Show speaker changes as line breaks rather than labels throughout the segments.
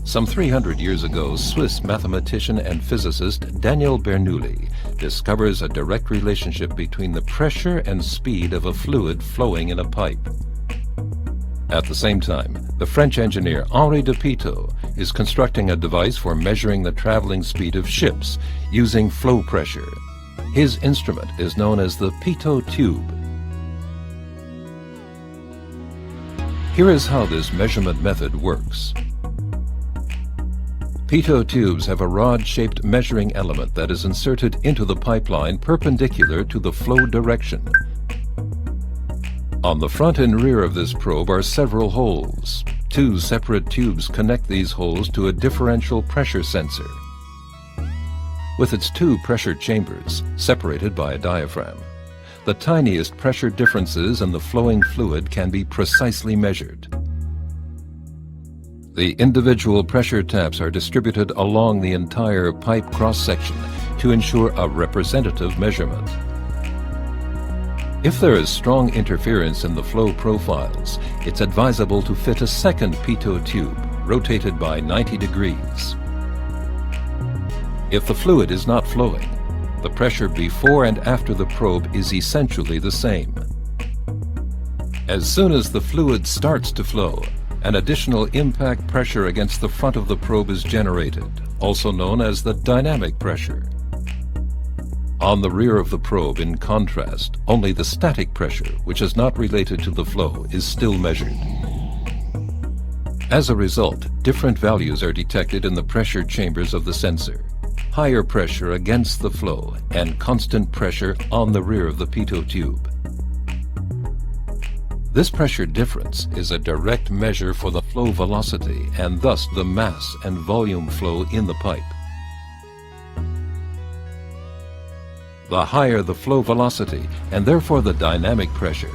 Some 300 years ago, Swiss mathematician and physicist Daniel Bernoulli discovers a direct relationship between the pressure and speed of a fluid flowing in a pipe. At the same time, the French engineer Henri de Pitot is constructing a device for measuring the traveling speed of ships using flow pressure. His instrument is known as the Pitot tube. Here is how this measurement method works. Pitot tubes have a rod-shaped measuring element that is inserted into the pipeline perpendicular to the flow direction. On the front and rear of this probe are several holes. Two separate tubes connect these holes to a differential pressure sensor, with its two pressure chambers separated by a diaphragm. The tiniest pressure differences in the flowing fluid can be precisely measured. The individual pressure taps are distributed along the entire pipe cross-section to ensure a representative measurement. If there is strong interference in the flow profiles, it's advisable to fit a second Pitot tube, rotated by 90 degrees. If the fluid is not flowing, the pressure before and after the probe is essentially the same. As soon as the fluid starts to flow, an additional impact pressure against the front of the probe is generated, also known as the dynamic pressure. On the rear of the probe, in contrast, only the static pressure, which is not related to the flow, is still measured. As a result, different values are detected in the pressure chambers of the sensor. Higher pressure against the flow and constant pressure on the rear of the Pitot tube. This pressure difference is a direct measure for the flow velocity and thus the mass and volume flow in the pipe. The higher the flow velocity and therefore the dynamic pressure,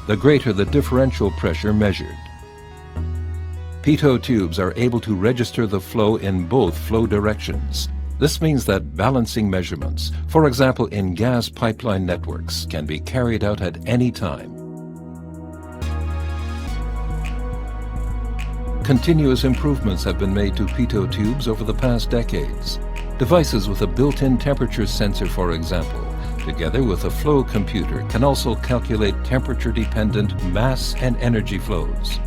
the greater the differential pressure measured. Pitot tubes are able to register the flow in both flow directions. This means that balancing measurements, for example in gas pipeline networks, can be carried out at any time. Continuous improvements have been made to Pitot tubes over the past decades. Devices with a built-in temperature sensor, for example, together with a flow computer, can also calculate temperature-dependent mass and energy flows.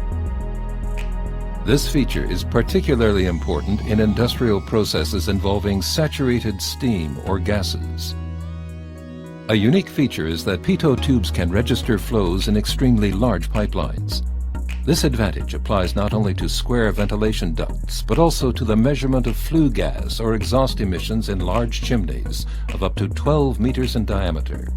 This feature is particularly important in industrial processes involving saturated steam or gases. A unique feature is that Pitot tubes can register flows in extremely large pipelines. This advantage applies not only to square ventilation ducts, but also to the measurement of flue gas or exhaust emissions in large chimneys of up to 12 meters in diameter.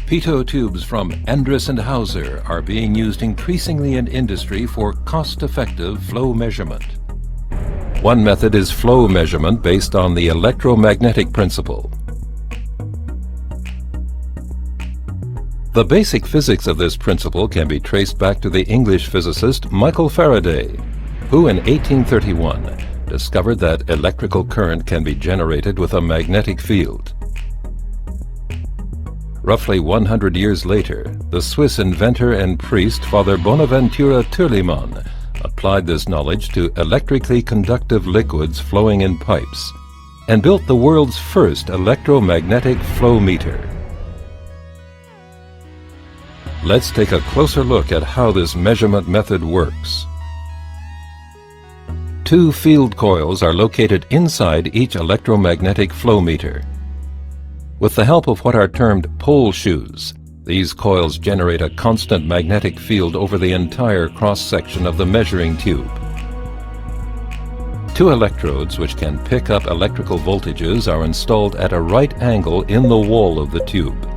Pitot tubes from Endres and Hauser are being used increasingly in industry for cost-effective flow measurement. One method is flow measurement based on the electromagnetic principle. The basic physics of this principle can be traced back to the English physicist Michael Faraday, who in 1831 discovered that electrical current can be generated with a magnetic field. Roughly 100 years later, the Swiss inventor and priest Father Bonaventura Turliman applied this knowledge to electrically conductive liquids flowing in pipes and built the world's first electromagnetic flow meter. Let's take a closer look at how this measurement method works. Two field coils are located inside each electromagnetic flow meter. With the help of what are termed pole shoes, these coils generate a constant magnetic field over the entire cross-section of the measuring tube. Two electrodes which can pick up electrical voltages are installed at a right angle in the wall of the tube.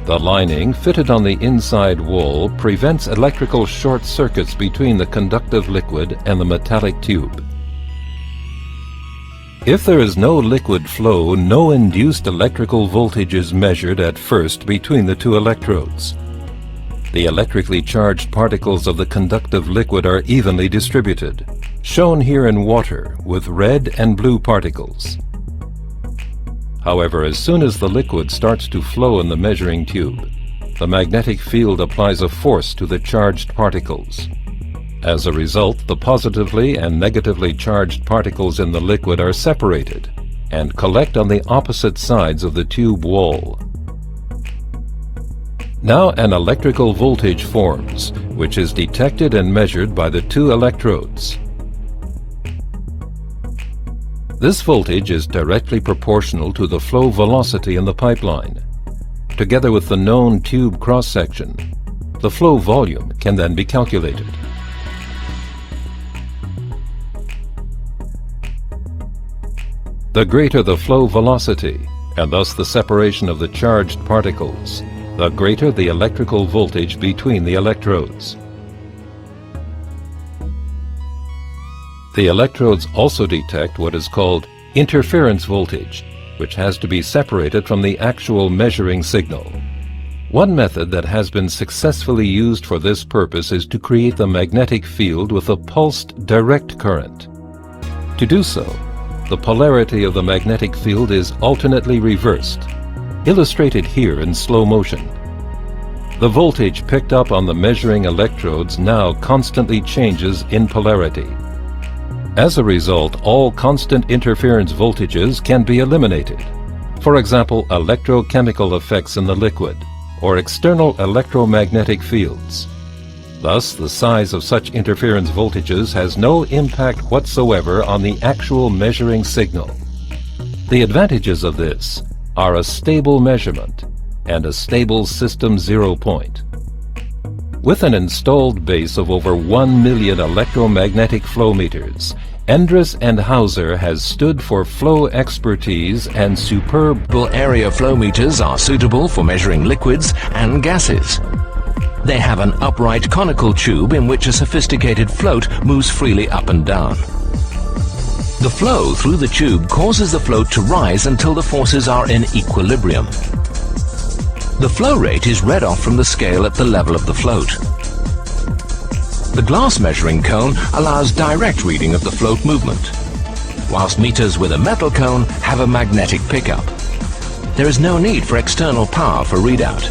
The lining fitted on the inside wall prevents electrical short circuits between the conductive liquid and the metallic tube. If there is no liquid flow, no induced electrical voltage is measured at first between the two electrodes. The electrically charged particles of the conductive liquid are evenly distributed, shown here in water with red and blue particles. However, as soon as the liquid starts to flow in the measuring tube, the magnetic field applies a force to the charged particles. As a result, the positively and negatively charged particles in the liquid are separated and collect on the opposite sides of the tube wall. Now an electrical voltage forms, which is detected and measured by the two electrodes. This voltage is directly proportional to the flow velocity in the pipeline. Together with the known tube cross-section, the flow volume can then be calculated. The greater the flow velocity, and thus the separation of the charged particles, the greater the electrical voltage between the electrodes. The electrodes also detect what is called interference voltage, which has to be separated from the actual measuring signal. One method that has been successfully used for this purpose is to create the magnetic field with a pulsed direct current. To do so, the polarity of the magnetic field is alternately reversed, illustrated here in slow motion. The voltage picked up on the measuring electrodes now constantly changes in polarity. As a result, all constant interference voltages can be eliminated. For example, electrochemical effects in the liquid, or external electromagnetic fields. Thus, the size of such interference voltages has no impact whatsoever on the actual measuring signal. The advantages of this are a stable measurement and a stable system zero point. With an installed base of over 1 million electromagnetic flow meters, Endress and Hauser has stood for flow expertise and superb
area flow meters are suitable for measuring liquids and gases. They have an upright conical tube in which a sophisticated float moves freely up and down. The flow through the tube causes the float to rise until the forces are in equilibrium. The flow rate is read off from the scale at the level of the float. The glass measuring cone allows direct reading of the float movement, whilst meters with a metal cone have a magnetic pickup. There is no need for external power for readout.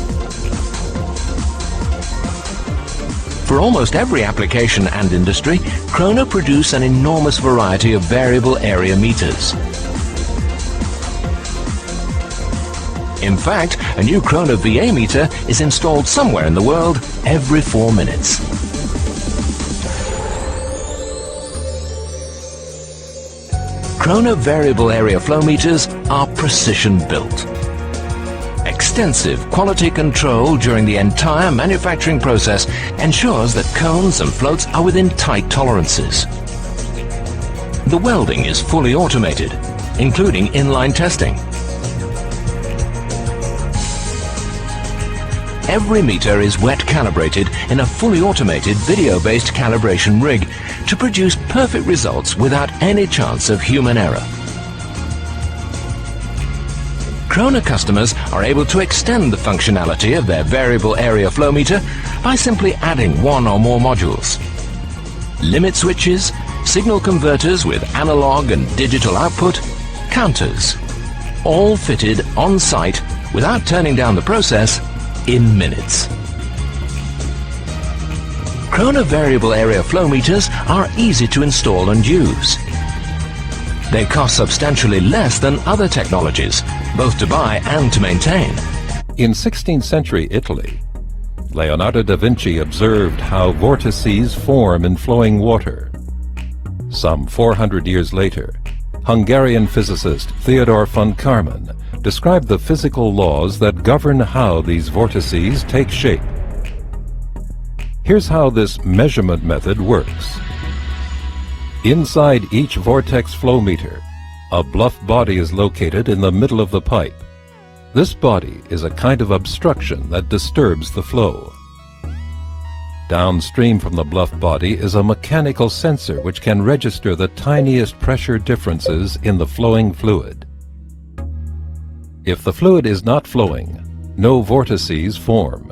For almost every application and industry, Krona produce an enormous variety of variable area meters. In fact, a new Krona VA meter is installed somewhere in the world every 4 minutes. Krona variable area flow meters are precision built. Extensive quality control during the entire manufacturing process ensures that cones and floats are within tight tolerances. The welding is fully automated, including inline testing. Every meter is wet calibrated in a fully automated video-based calibration rig to produce perfect results without any chance of human error. Krona customers are able to extend the functionality of their variable area flow meter by simply adding one or more modules. Limit switches, signal converters with analog and digital output, counters, all fitted on site without turning down the process in minutes. Krona variable area flow meters are easy to install and use. They cost substantially less than other technologies, both to buy and to maintain.
In 16th century Italy, Leonardo da Vinci observed how vortices form in flowing water. Some 400 years later, Hungarian physicist Theodor von Karman described the physical laws that govern how these vortices take shape. Here's how this measurement method works. Inside each vortex flow meter, a bluff body is located in the middle of the pipe. This body is a kind of obstruction that disturbs the flow. Downstream from the bluff body is a mechanical sensor which can register the tiniest pressure differences in the flowing fluid. If the fluid is not flowing, no vortices form.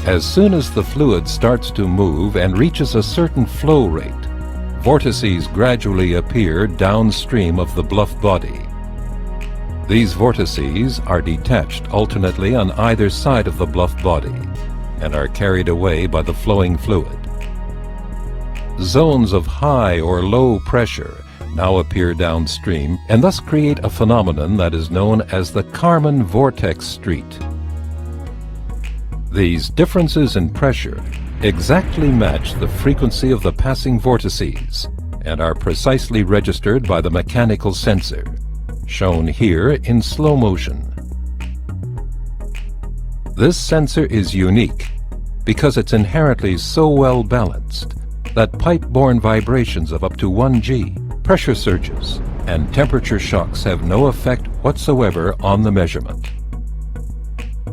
As soon as the fluid starts to move and reaches a certain flow rate, vortices gradually appear downstream of the bluff body. These vortices are detached alternately on either side of the bluff body and are carried away by the flowing fluid. Zones of high or low pressure now appear downstream and thus create a phenomenon that is known as the Kármán vortex street. These differences in pressure exactly match the frequency of the passing vortices and are precisely registered by the mechanical sensor, shown here in slow motion. This sensor is unique because it's inherently so well balanced that pipe-borne vibrations of up to 1 G, pressure surges, and temperature shocks have no effect whatsoever on the measurement.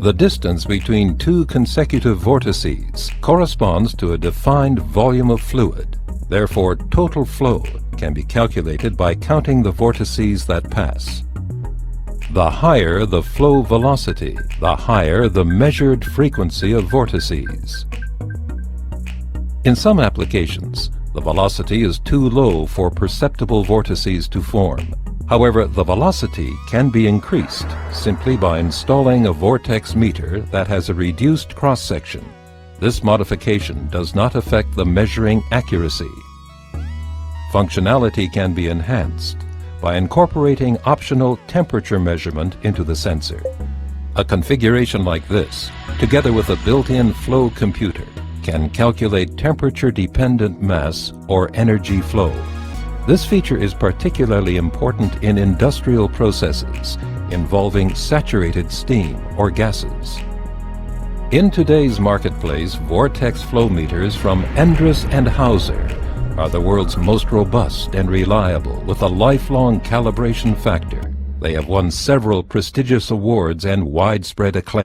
The distance between two consecutive vortices corresponds to a defined volume of fluid. Therefore, total flow can be calculated by counting the vortices that pass. The higher the flow velocity, the higher the measured frequency of vortices. In some applications, the velocity is too low for perceptible vortices to form. However, the velocity can be increased simply by installing a vortex meter that has a reduced cross-section. This modification does not affect the measuring accuracy. Functionality can be enhanced by incorporating optional temperature measurement into the sensor. A configuration like this, together with a built-in flow computer, can calculate temperature-dependent mass or energy flow. This feature is particularly important in industrial processes involving saturated steam or gases. In today's marketplace, vortex flow meters from Endress and Hauser are the world's most robust and reliable, with a lifelong calibration factor. They have won several prestigious awards and widespread acclaim.